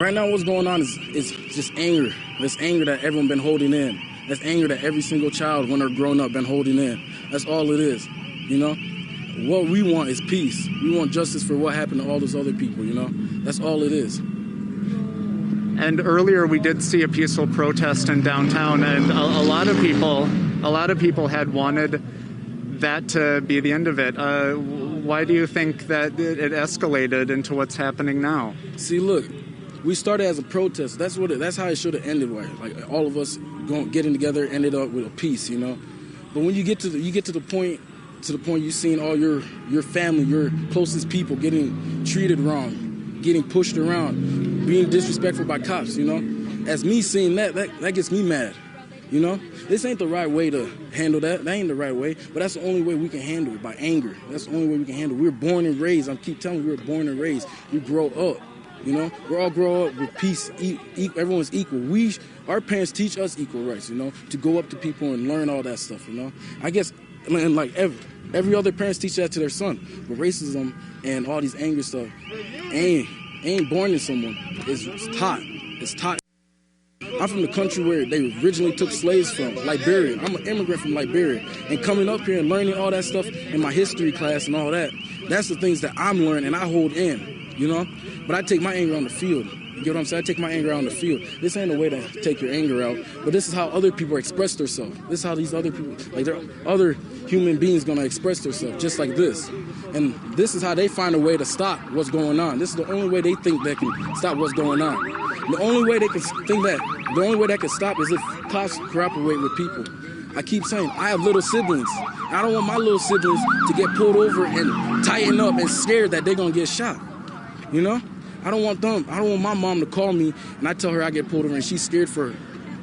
Right now what's going on is just anger. This anger that everyone been holding in. That's anger that every single child when they're grown up been holding in. That's all it is, you know? What we want is peace. We want justice for what happened to all those other people, you know? That's all it is. And earlier we did see a peaceful protest in downtown, and a lot of people had wanted that to be the end of it. Why do you think that it escalated into what's happening now? See, look, we started as a protest. That's how it should have ended, right? Like all of us getting together ended up with a peace, you know. But when you get to the point you've seen all your family, your closest people getting treated wrong, getting pushed around, being disrespectful by cops, you know. As me seeing that gets me mad, you know. This ain't the right way to handle that. That ain't the right way. But that's the only way we can handle it, by anger. That's the only way we can handle it. We're born and raised. I keep telling you, we're born and raised. We grow up. You know, we all grow up with peace. Everyone's equal. Our parents teach us equal rights. You know, to go up to people and learn all that stuff. You know, I guess, and like every other parents teach that to their son. But racism and all these anger stuff ain't born in someone. It's taught. It's taught. I'm from the country where they originally took slaves from, Liberia. I'm an immigrant from Liberia. And coming up here and learning all that stuff in my history class and all that, that's the things that I'm learning and I hold in, you know? But I take my anger on the field. You get what I'm saying? I take my anger out on the field. This ain't a way to take your anger out, but this is how other people express themselves. This is how these other people, like there are other human beings gonna express themselves, just like this. And this is how they find a way to stop what's going on. This is the only way they think they can stop what's going on. The only way they can think the only way that can stop is if cops cooperate with people. I keep saying, I have little siblings. I don't want my little siblings to get pulled over and tighten up and scared that they're gonna get shot. You know? I don't want my mom to call me and I tell her I get pulled over and she's scared for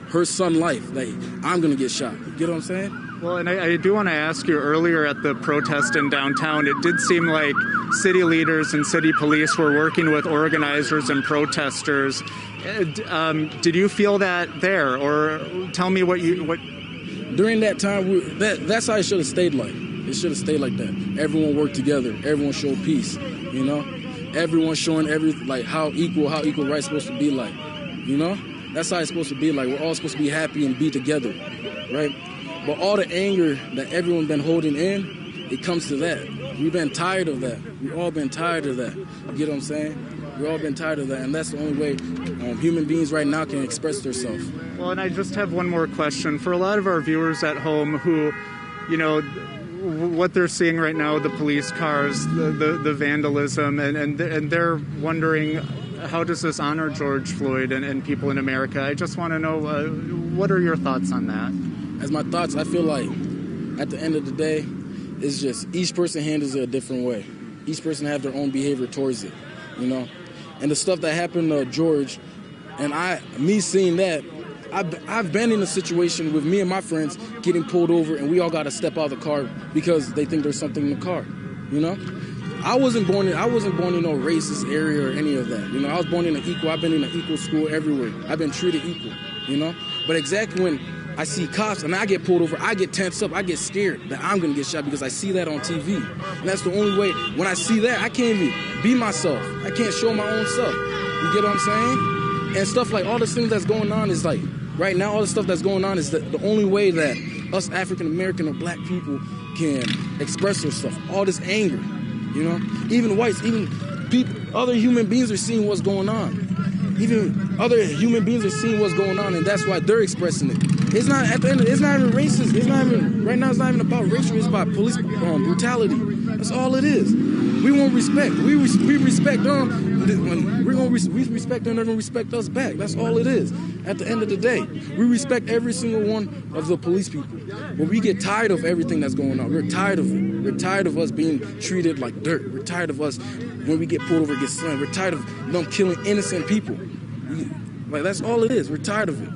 her son's life. Like, I'm gonna get shot. You get what I'm saying? Well, and I do want to ask you, earlier at the protest in downtown, it did seem like city leaders and city police were working with organizers and protesters. Did you feel that there? Or tell me what... During that time, that's how it should have stayed like. It should have stayed like that. Everyone worked together. Everyone showed peace, you know? Everyone showing how equal rights supposed to be like, you know? That's how it's supposed to be like. We're all supposed to be happy and be together, right? But all the anger that everyone been holding in, it comes to that. We've been tired of that. We've all been tired of that. You get what I'm saying? We've all been tired of that, and that's the only way human beings right now can express themselves. Well, and I just have one more question. For a lot of our viewers at home who, you know, what they're seeing right now, the police cars, the vandalism, and they're wondering, how does this honor George Floyd and people in America? I just want to know, what are your thoughts on that? As my thoughts, I feel like at the end of the day, it's just each person handles it a different way. Each person have their own behavior towards it, you know? And the stuff that happened to George, and me seeing that, I've been in a situation with me and my friends getting pulled over and we all got to step out of the car because they think there's something in the car, you know? I wasn't born in no racist area or any of that, you know? I was born in I've been in an equal school everywhere. I've been treated equal, you know? But exactly when I see cops and I get pulled over, I get tensed up, I get scared that I'm gonna get shot because I see that on TV. And that's the only way, when I see that, I can't even be myself. I can't show my own self. You get what I'm saying? And stuff like all this thing that's going on is like, right now all the stuff that's going on is the only way that us African American or black people can express ourselves. All this anger, you know? Even whites, even people, other human beings are seeing what's going on. Even other human beings are seeing what's going on, and that's why they're expressing it. It's not at the end. It's not even racist. It's not even right now. It's not even about racial. It's about police brutality. That's all it is. We want respect. We respect them. We respect them. They're gonna respect us back. That's all it is. At the end of the day, we respect every single one of the police people. But we get tired of everything that's going on. We're tired of it. We're tired of us being treated like dirt. We're tired of us when we get pulled over, get slammed. We're tired of them killing innocent people. Like, that's all it is. We're tired of it.